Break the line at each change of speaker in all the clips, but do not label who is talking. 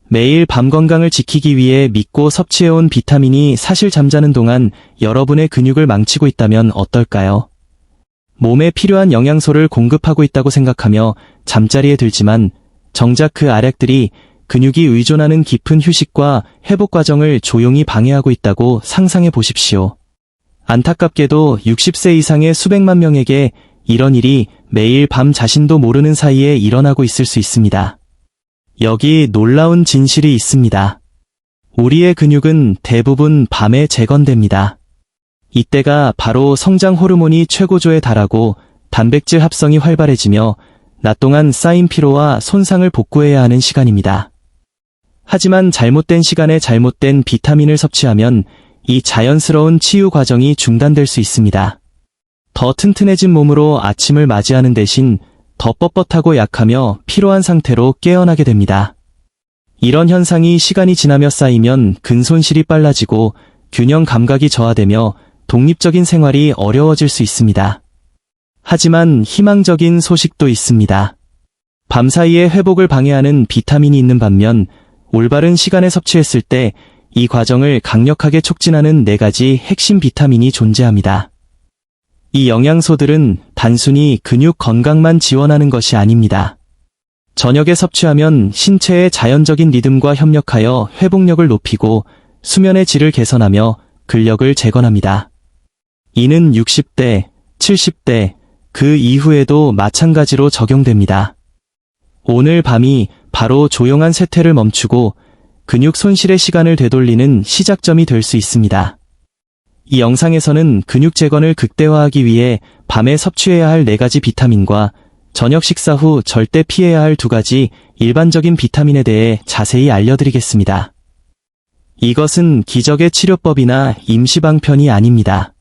매일 밤 건강을 지키기 위해 믿고 섭취해온 비타민이 사실 잠자는 동안 여러분의 근육을 망치고 있다면 어떨까요? 몸에 필요한 영양소를 공급하고 있다고 생각하며 잠자리에 들지만 정작 그 알약들이 근육이 의존하는 깊은 휴식과 회복 과정을 조용히 방해하고 있다고 상상해 보십시오. 안타깝게도 60세 이상의 수백만 명에게 이런 일이 매일 밤 자신도 모르는 사이에 일어나고 있을 수 있습니다. 여기 놀라운 진실이 있습니다. 우리의 근육은 대부분 밤에 재건됩니다. 이때가 바로 성장 호르몬이 최고조에 달하고 단백질 합성이 활발해지며 낮 동안 쌓인 피로와 손상을 복구해야 하는 시간입니다. 하지만 잘못된 시간에 잘못된 비타민을 섭취하면 이 자연스러운 치유 과정이 중단될 수 있습니다. 더 튼튼해진 몸으로 아침을 맞이하는 대신 더 뻣뻣하고 약하며 피로한 상태로 깨어나게 됩니다. 이런 현상이 시간이 지나며 쌓이면 근손실이 빨라지고 균형 감각이 저하되며 독립적인 생활이 어려워질 수 있습니다. 하지만 희망적인 소식도 있습니다. 밤사이에 회복을 방해하는 비타민이 있는 반면 올바른 시간에 섭취했을 때 이 과정을 강력하게 촉진하는 4가지 핵심 비타민이 존재합니다. 이 영양소들은 단순히 근육 건강만 지원하는 것이 아닙니다. 저녁에 섭취하면 신체의 자연적인 리듬과 협력하여 회복력을 높이고 수면의 질을 개선하며 근력을 재건합니다. 이는 60대, 70대, 그 이후에도 마찬가지로 적용됩니다. 오늘 밤이 바로 조용한 쇠퇴를 멈추고 근육 손실의 시간을 되돌리는 시작점이 될 수 있습니다. 이 영상에서는 근육 재건을 극대화하기 위해 밤에 섭취해야 할 4가지 비타민과 저녁 식사 후 절대 피해야 할 2가지 일반적인 비타민에 대해 자세히 알려드리겠습니다. 이것은 기적의 치료법이나 임시방편이 아닙니다.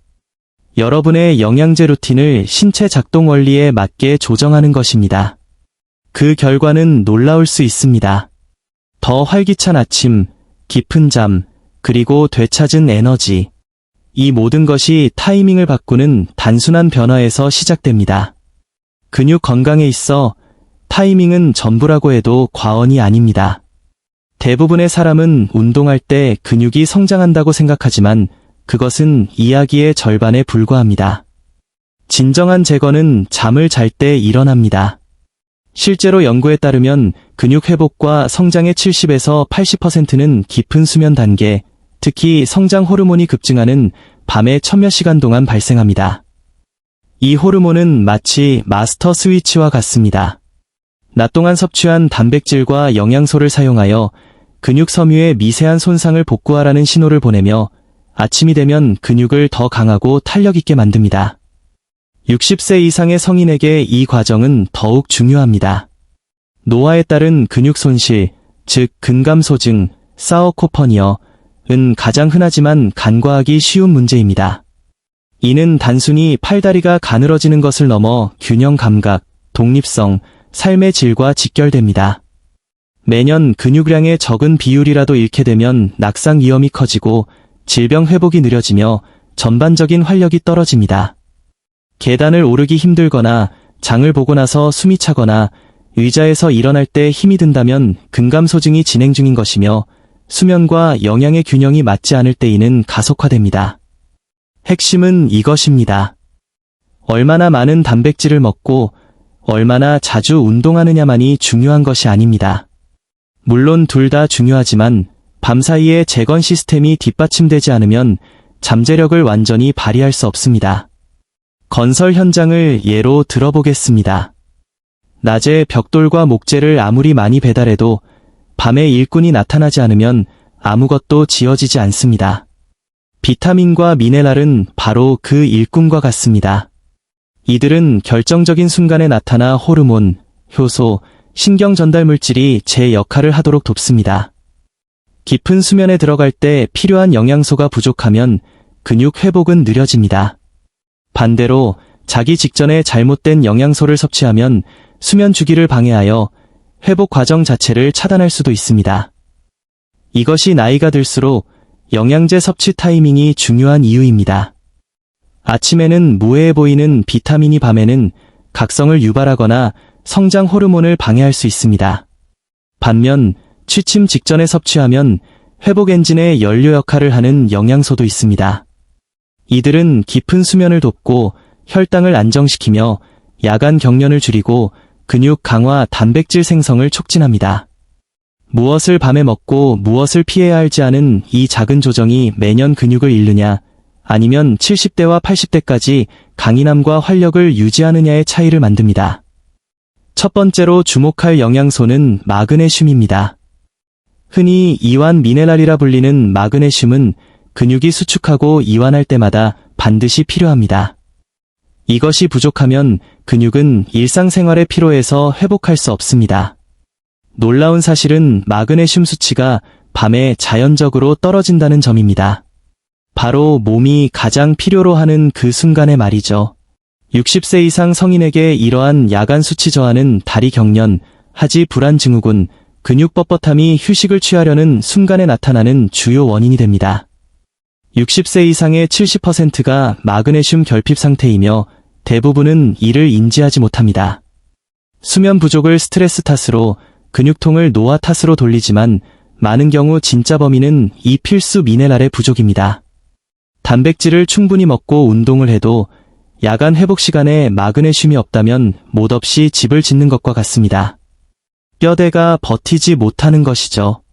여러분의 영양제 루틴을 신체 작동 원리에 맞게 조정하는 것입니다. 그 결과는 놀라울 수 있습니다. 더 활기찬 아침, 깊은 잠, 그리고 되찾은 에너지. 이 모든 것이 타이밍을 바꾸는 단순한 변화에서 시작됩니다. 근육 건강에 있어 타이밍은 전부라고 해도 과언이 아닙니다. 대부분의 사람은 운동할 때 근육이 성장한다고 생각하지만 그것은 이야기의 절반에 불과합니다. 진정한 재건은 잠을 잘 때 일어납니다. 실제로 연구에 따르면 근육 회복과 성장의 70에서 80%는 깊은 수면 단계, 특히 성장 호르몬이 급증하는 밤의 천몇 시간 동안 발생합니다. 이 호르몬은 마치 마스터 스위치와 같습니다. 낮 동안 섭취한 단백질과 영양소를 사용하여 근육 섬유의 미세한 손상을 복구하라는 신호를 보내며 아침이 되면 근육을 더 강하고 탄력 있게 만듭니다. 60세 이상의 성인에게 이 과정은 더욱 중요합니다. 노화에 따른 근육 손실, 즉 근감소증, 사어코퍼니어은 가장 흔하지만 간과하기 쉬운 문제입니다. 이는 단순히 팔다리가 가늘어지는 것을 넘어 균형 감각, 독립성, 삶의 질과 직결됩니다. 매년 근육량의 적은 비율이라도 잃게 되면 낙상 위험이 커지고 질병 회복이 느려지며 전반적인 활력이 떨어집니다. 계단을 오르기 힘들거나 장을 보고 나서 숨이 차거나 의자에서 일어날 때 힘이 든다면 근감소증이 진행 중인 것이며 수면과 영양의 균형이 맞지 않을 때에는 가속화됩니다. 핵심은 이것입니다. 얼마나 많은 단백질을 먹고 얼마나 자주 운동하느냐만이 중요한 것이 아닙니다. 물론 둘 다 중요하지만 밤사이에 재건 시스템이 뒷받침되지 않으면 잠재력을 완전히 발휘할 수 없습니다. 건설 현장을 예로 들어보겠습니다. 낮에 벽돌과 목재를 아무리 많이 배달해도 밤에 일꾼이 나타나지 않으면 아무것도 지어지지 않습니다. 비타민과 미네랄은 바로 그 일꾼과 같습니다. 이들은 결정적인 순간에 나타나 호르몬, 효소, 신경 전달 물질이 제 역할을 하도록 돕습니다. 깊은 수면에 들어갈 때 필요한 영양소가 부족하면 근육 회복은 느려집니다. 반대로 자기 직전에 잘못된 영양소를 섭취하면 수면 주기를 방해하여 회복 과정 자체를 차단할 수도 있습니다. 이것이 나이가 들수록 영양제 섭취 타이밍이 중요한 이유입니다. 아침에는 무해해 보이는 비타민이 밤에는 각성을 유발하거나 성장 호르몬을 방해할 수 있습니다. 반면 취침 직전에 섭취하면 회복 엔진의 연료 역할을 하는 영양소도 있습니다. 이들은 깊은 수면을 돕고 혈당을 안정시키며 야간 경련을 줄이고 근육 강화, 단백질 생성을 촉진합니다. 무엇을 밤에 먹고 무엇을 피해야 할지 아는 이 작은 조정이 매년 근육을 잃느냐, 아니면 70대와 80대까지 강인함과 활력을 유지하느냐의 차이를 만듭니다. 첫 번째로 주목할 영양소는 마그네슘입니다. 흔히 이완 미네랄이라 불리는 마그네슘은 근육이 수축하고 이완할 때마다 반드시 필요합니다. 이것이 부족하면 근육은 일상생활의 피로에서 회복할 수 없습니다. 놀라운 사실은 마그네슘 수치가 밤에 자연적으로 떨어진다는 점입니다. 바로 몸이 가장 필요로 하는 그 순간의 말이죠. 60세 이상 성인에게 이러한 야간 수치 저하는 다리 경련, 하지 불안 증후군, 근육 뻣뻣함이 휴식을 취하려는 순간에 나타나는 주요 원인이 됩니다. 60세 이상의 70%가 마그네슘 결핍 상태이며 대부분은 이를 인지하지 못합니다. 수면 부족을 스트레스 탓으로, 근육통을 노화 탓으로 돌리지만 많은 경우 진짜 범인은 이 필수 미네랄의 부족입니다. 단백질을 충분히 먹고 운동을 해도 야간 회복 시간에 마그네슘이 없다면 못없이 집을 짓는 것과 같습니다. 뼈대가 버티지 못하는 것이죠.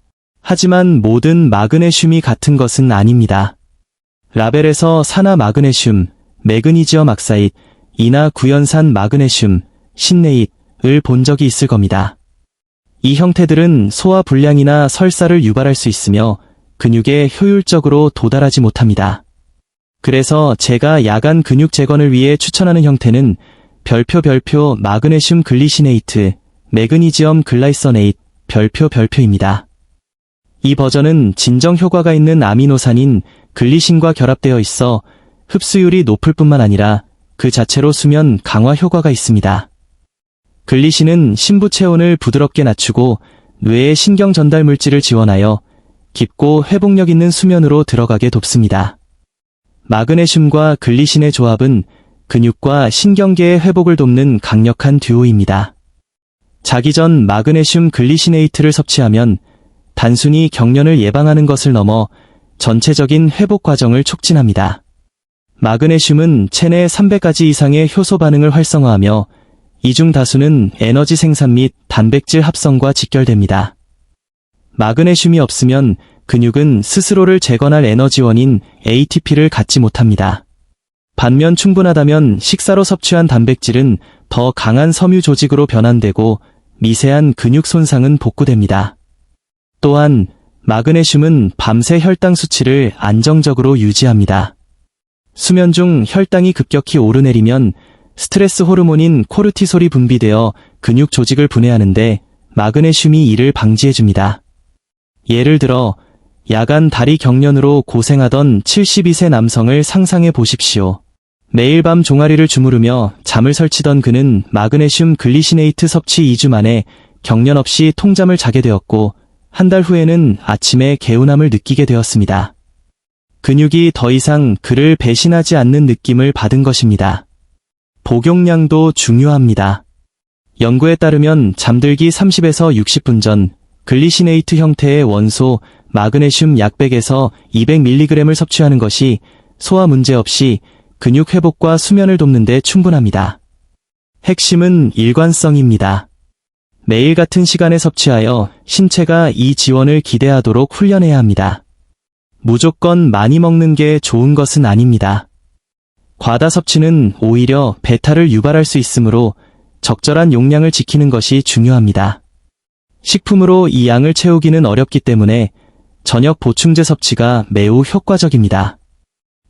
하지만 모든 마그네슘이 같은 것은 아닙니다. 라벨에서 산화 마그네슘, 매그니지엄 악사이드, 이나 구연산 마그네슘, 신네잇을 본 적이 있을 겁니다. 이 형태들은 소화 불량이나 설사를 유발할 수 있으며 근육에 효율적으로 도달하지 못합니다. 그래서 제가 야간 근육 재건을 위해 추천하는 형태는 별표 마그네슘 글리시네이트, 매그니지엄 글라이서네이트, 별표입니다. 이 버전은 진정 효과가 있는 아미노산인 글리신과 결합되어 있어 흡수율이 높을 뿐만 아니라 그 자체로 수면 강화 효과가 있습니다. 글리신은 신부 체온을 부드럽게 낮추고 뇌의 신경 전달 물질을 지원하여 깊고 회복력 있는 수면으로 들어가게 돕습니다. 마그네슘과 글리신의 조합은 근육과 신경계의 회복을 돕는 강력한 듀오입니다. 자기 전 마그네슘 글리시네이트를 섭취하면 단순히 경련을 예방하는 것을 넘어 전체적인 회복 과정을 촉진합니다. 마그네슘은 체내 300가지 이상의 효소 반응을 활성화하며 이 중 다수는 에너지 생산 및 단백질 합성과 직결됩니다. 마그네슘이 없으면 근육은 스스로를 재건할 에너지원인 ATP를 갖지 못합니다. 반면 충분하다면 식사로 섭취한 단백질은 더 강한 섬유 조직으로 변환되고 미세한 근육 손상은 복구됩니다. 또한 마그네슘은 밤새 혈당 수치를 안정적으로 유지합니다. 수면 중 혈당이 급격히 오르내리면 스트레스 호르몬인 코르티솔이 분비되어 근육 조직을 분해하는데 마그네슘이 이를 방지해줍니다. 예를 들어 야간 다리 경련으로 고생하던 72세 남성을 상상해 보십시오. 매일 밤 종아리를 주무르며 잠을 설치던 그는 마그네슘 글리시네이트 섭취 2주 만에 경련 없이 통잠을 자게 되었고 한 달 후에는 아침에 개운함을 느끼게 되었습니다. 근육이 더 이상 그를 배신하지 않는 느낌을 받은 것입니다. 복용량도 중요합니다. 연구에 따르면 잠들기 30에서 60분 전 글리시네이트 형태의 원소 마그네슘 약 100에서 200mg을 섭취하는 것이 소화 문제 없이 근육 회복과 수면을 돕는 데 충분합니다. 핵심은 일관성입니다. 매일 같은 시간에 섭취하여 신체가 이 지원을 기대하도록 훈련해야 합니다. 무조건 많이 먹는 게 좋은 것은 아닙니다. 과다 섭취는 오히려 배탈을 유발할 수 있으므로 적절한 용량을 지키는 것이 중요합니다. 식품으로 이 양을 채우기는 어렵기 때문에 저녁 보충제 섭취가 매우 효과적입니다.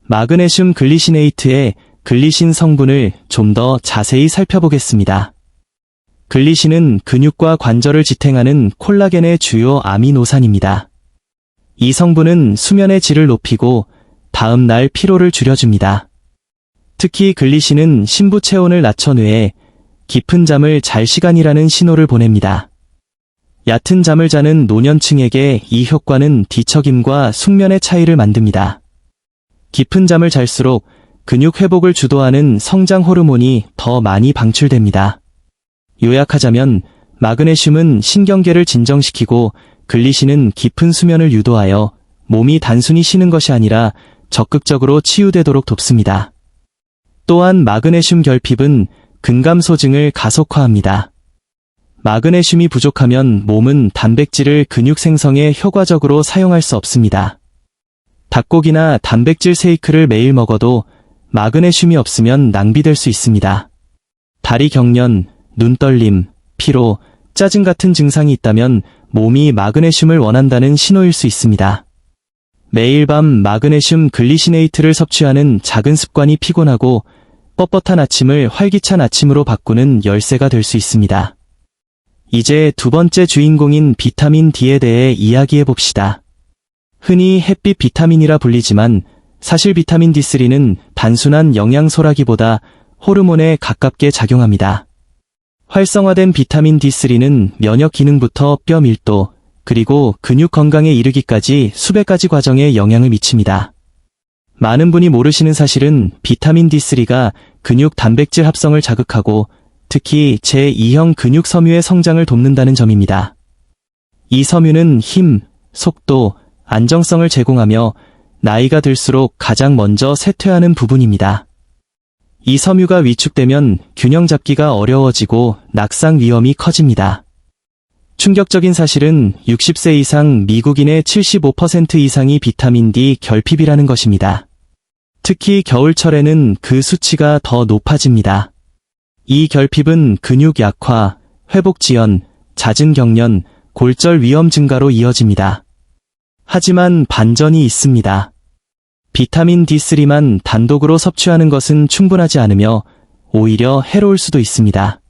마그네슘 글리시네이트의 글리신 성분을 좀 더 자세히 살펴보겠습니다. 글리신은 근육과 관절을 지탱하는 콜라겐의 주요 아미노산입니다. 이 성분은 수면의 질을 높이고 다음 날 피로를 줄여줍니다. 특히 글리신은 신부 체온을 낮춰 뇌에 깊은 잠을 잘 시간이라는 신호를 보냅니다. 얕은 잠을 자는 노년층에게 이 효과는 뒤척임과 숙면의 차이를 만듭니다. 깊은 잠을 잘수록 근육 회복을 주도하는 성장 호르몬이 더 많이 방출됩니다. 요약하자면 마그네슘은 신경계를 진정시키고 글리신은 깊은 수면을 유도하여 몸이 단순히 쉬는 것이 아니라 적극적으로 치유되도록 돕습니다. 또한 마그네슘 결핍은 근감 소증을 가속화합니다. 마그네슘이 부족하면 몸은 단백질을 근육 생성에 효과적으로 사용할 수 없습니다. 닭고기나 단백질 쉐이크를 매일 먹어도 마그네슘이 없으면 낭비될 수 있습니다. 다리 경련, 눈 떨림, 피로, 짜증 같은 증상이 있다면 몸이 마그네슘을 원한다는 신호일 수 있습니다. 매일 밤 마그네슘 글리시네이트를 섭취하는 작은 습관이 피곤하고 뻣뻣한 아침을 활기찬 아침으로 바꾸는 열쇠가 될 수 있습니다. 이제 두 번째 주인공인 비타민 D에 대해 이야기해 봅시다. 흔히 햇빛 비타민이라 불리지만 사실 비타민 D3는 단순한 영양소라기보다 호르몬에 가깝게 작용합니다. 활성화된 비타민 D3는 면역 기능부터 뼈 밀도, 그리고 근육 건강에 이르기까지 수백 가지 과정에 영향을 미칩니다. 많은 분이 모르시는 사실은 비타민 D3가 근육 단백질 합성을 자극하고 특히 제2형 근육 섬유의 성장을 돕는다는 점입니다. 이 섬유는 힘, 속도, 안정성을 제공하며 나이가 들수록 가장 먼저 쇠퇴하는 부분입니다. 이 섬유가 위축되면 균형 잡기가 어려워지고 낙상 위험이 커집니다. 충격적인 사실은 60세 이상 미국인의 75% 이상이 비타민 D 결핍이라는 것입니다. 특히 겨울철에는 그 수치가 더 높아집니다. 이 결핍은 근육 약화, 회복 지연, 잦은 경련, 골절 위험 증가로 이어집니다. 하지만 반전이 있습니다. 비타민 D3만 단독으로 섭취하는 것은 충분하지 않으며 오히려 해로울 수도 있습니다.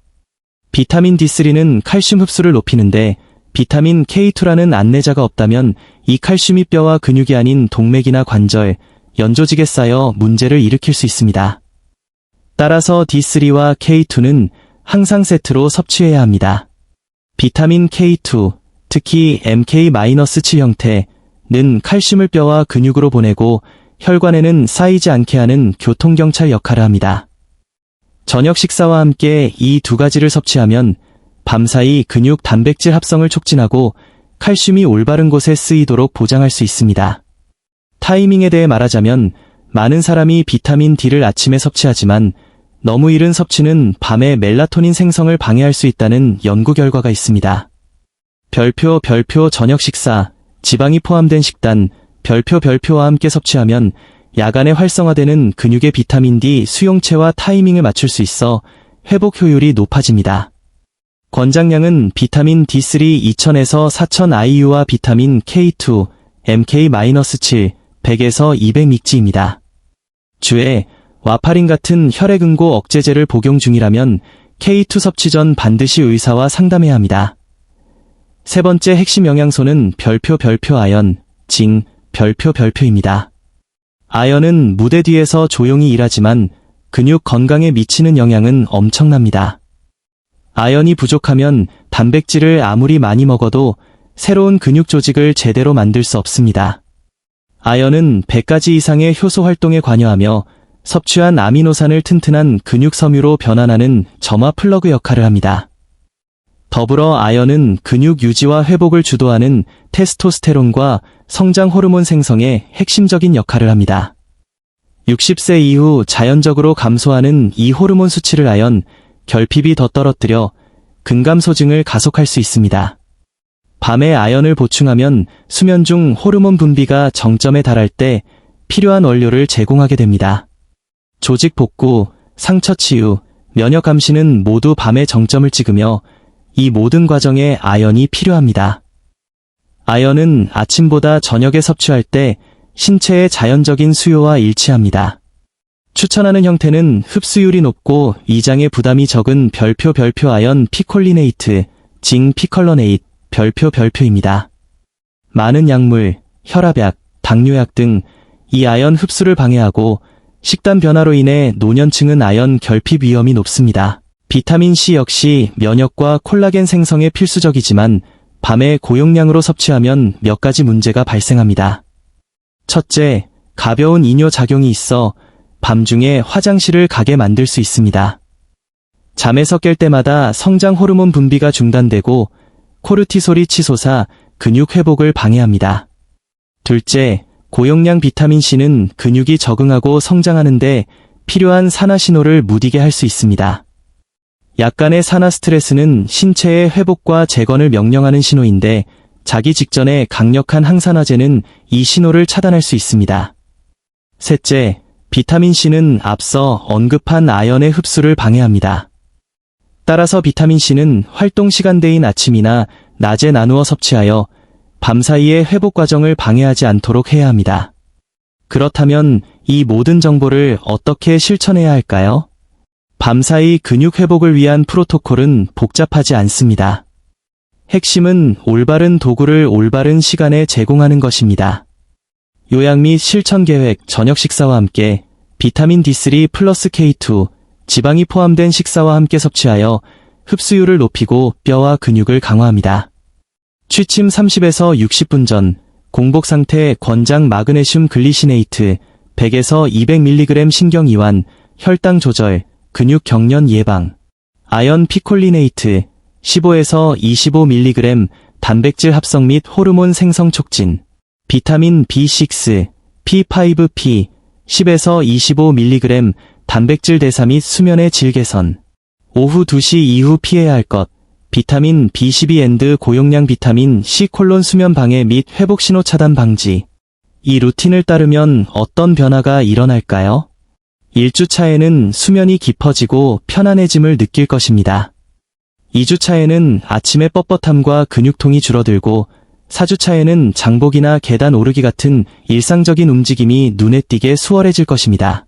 비타민 D3는 칼슘 흡수를 높이는데 비타민 K2라는 안내자가 없다면 이 칼슘이 뼈와 근육이 아닌 동맥이나 관절, 연조직에 쌓여 문제를 일으킬 수 있습니다. 따라서 D3와 K2는 항상 세트로 섭취해야 합니다. 비타민 K2, 특히 MK-7 형태는 칼슘을 뼈와 근육으로 보내고 혈관에는 쌓이지 않게 하는 교통경찰 역할을 합니다. 저녁 식사와 함께 이 두 가지를 섭취하면 밤사이 근육 단백질 합성을 촉진하고 칼슘이 올바른 곳에 쓰이도록 보장할 수 있습니다. 타이밍에 대해 말하자면 많은 사람이 비타민 D를 아침에 섭취하지만 너무 이른 섭취는 밤에 멜라토닌 생성을 방해할 수 있다는 연구 결과가 있습니다. 별표 저녁 식사, 지방이 포함된 식단, 별표와 함께 섭취하면 야간에 활성화되는 근육의 비타민 D 수용체와 타이밍을 맞출 수 있어 회복 효율이 높아집니다. 권장량은 비타민 D3 2000에서 4000 IU와 비타민 K2, MK-7, 100에서 200mg입니다. 주에 와파린 같은 혈액응고 억제제를 복용 중이라면 K2 섭취 전 반드시 의사와 상담해야 합니다. 세 번째 핵심 영양소는 별표 아연, 징, 별표입니다. 아연은 무대 뒤에서 조용히 일하지만 근육 건강에 미치는 영향은 엄청납니다. 아연이 부족하면 단백질을 아무리 많이 먹어도 새로운 근육 조직을 제대로 만들 수 없습니다. 아연은 100가지 이상의 효소 활동에 관여하며 섭취한 아미노산을 튼튼한 근육 섬유로 변환하는 점화 플러그 역할을 합니다. 더불어 아연은 근육 유지와 회복을 주도하는 테스토스테론과 성장 호르몬 생성에 핵심적인 역할을 합니다. 60세 이후 자연적으로 감소하는 이 호르몬 수치를 아연, 결핍이 더 떨어뜨려 근감 소증을 가속할 수 있습니다. 밤에 아연을 보충하면 수면 중 호르몬 분비가 정점에 달할 때 필요한 원료를 제공하게 됩니다. 조직 복구, 상처 치유, 면역 감시는 모두 밤에 정점을 찍으며 이 모든 과정에 아연이 필요합니다. 아연은 아침보다 저녁에 섭취할 때 신체의 자연적인 수요와 일치합니다. 추천하는 형태는 흡수율이 높고 위장의 부담이 적은 별표 아연 피콜리네이트, 징 피컬러네이트, 별표입니다. 많은 약물, 혈압약, 당뇨약 등 이 아연 흡수를 방해하고 식단 변화로 인해 노년층은 아연 결핍 위험이 높습니다. 비타민 C 역시 면역과 콜라겐 생성에 필수적이지만 밤에 고용량으로 섭취하면 몇 가지 문제가 발생합니다. 첫째, 가벼운 이뇨 작용이 있어 밤중에 화장실을 가게 만들 수 있습니다. 잠에서 깰 때마다 성장 호르몬 분비가 중단되고 코르티솔이 치솟아 근육 회복을 방해합니다. 둘째, 고용량 비타민C는 근육이 적응하고 성장하는데 필요한 산화 신호를 무디게 할 수 있습니다. 약간의 산화 스트레스는 신체의 회복과 재건을 명령하는 신호인데 자기 직전에 강력한 항산화제는 이 신호를 차단할 수 있습니다. 셋째, 비타민C는 앞서 언급한 아연의 흡수를 방해합니다. 따라서 비타민C는 활동 시간대인 아침이나 낮에 나누어 섭취하여 밤 사이의 회복 과정을 방해하지 않도록 해야 합니다. 그렇다면 이 모든 정보를 어떻게 실천해야 할까요? 밤사이 근육 회복을 위한 프로토콜은 복잡하지 않습니다. 핵심은 올바른 도구를 올바른 시간에 제공하는 것입니다. 요약 및 실천 계획, 저녁 식사와 함께 비타민 D3 플러스 K2, 지방이 포함된 식사와 함께 섭취하여 흡수율을 높이고 뼈와 근육을 강화합니다. 취침 30에서 60분 전, 공복 상태 권장 마그네슘 글리시네이트, 100에서 200mg 신경 이완, 혈당 조절, 근육 경련 예방, 아연 피콜리네이트, 15에서 25mg, 단백질 합성 및 호르몬 생성 촉진, 비타민 B6, P5P, 10에서 25mg, 단백질 대사 및 수면의 질 개선, 오후 2시 이후 피해야 할 것, 비타민 B12 고용량 비타민 C 수면 방해 및 회복 신호 차단 방지. 이 루틴을 따르면 어떤 변화가 일어날까요? 1주차에는 수면이 깊어지고 편안해짐을 느낄 것입니다. 2주차에는 아침의 뻣뻣함과 근육통이 줄어들고 4주차에는 장보기나 계단 오르기 같은 일상적인 움직임이 눈에 띄게 수월해질 것입니다.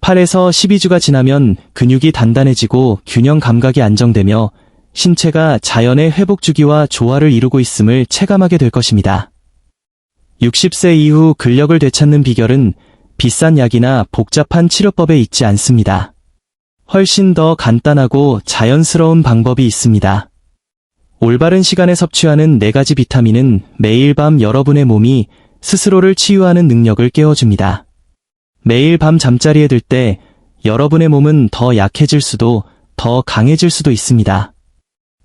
8에서 12주가 지나면 근육이 단단해지고 균형 감각이 안정되며 신체가 자연의 회복 주기와 조화를 이루고 있음을 체감하게 될 것입니다. 60세 이후 근력을 되찾는 비결은 비싼 약이나 복잡한 치료법에 있지 않습니다. 훨씬 더 간단하고 자연스러운 방법이 있습니다. 올바른 시간에 섭취하는 4가지 비타민은 매일 밤 여러분의 몸이 스스로를 치유하는 능력을 깨워줍니다. 매일 밤 잠자리에 들 때 여러분의 몸은 더 약해질 수도 더 강해질 수도 있습니다.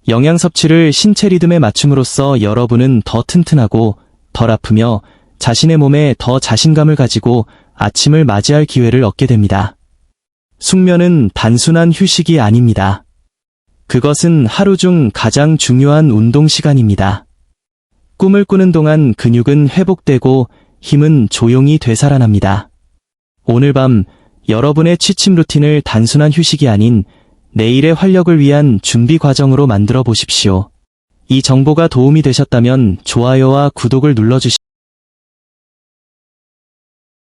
영양 섭취를 신체 리듬에 맞춤으로써 여러분은 더 튼튼하고 덜 아프며 자신의 몸에 더 자신감을 가지고 아침을 맞이할 기회를 얻게 됩니다. 숙면은 단순한 휴식이 아닙니다. 그것은 하루 중 가장 중요한 운동 시간입니다. 꿈을 꾸는 동안 근육은 회복되고 힘은 조용히 되살아납니다. 오늘 밤 여러분의 취침 루틴을 단순한 휴식이 아닌 내일의 활력을 위한 준비 과정으로 만들어 보십시오. 이 정보가 도움이 되셨다면 좋아요와 구독을 눌러주시기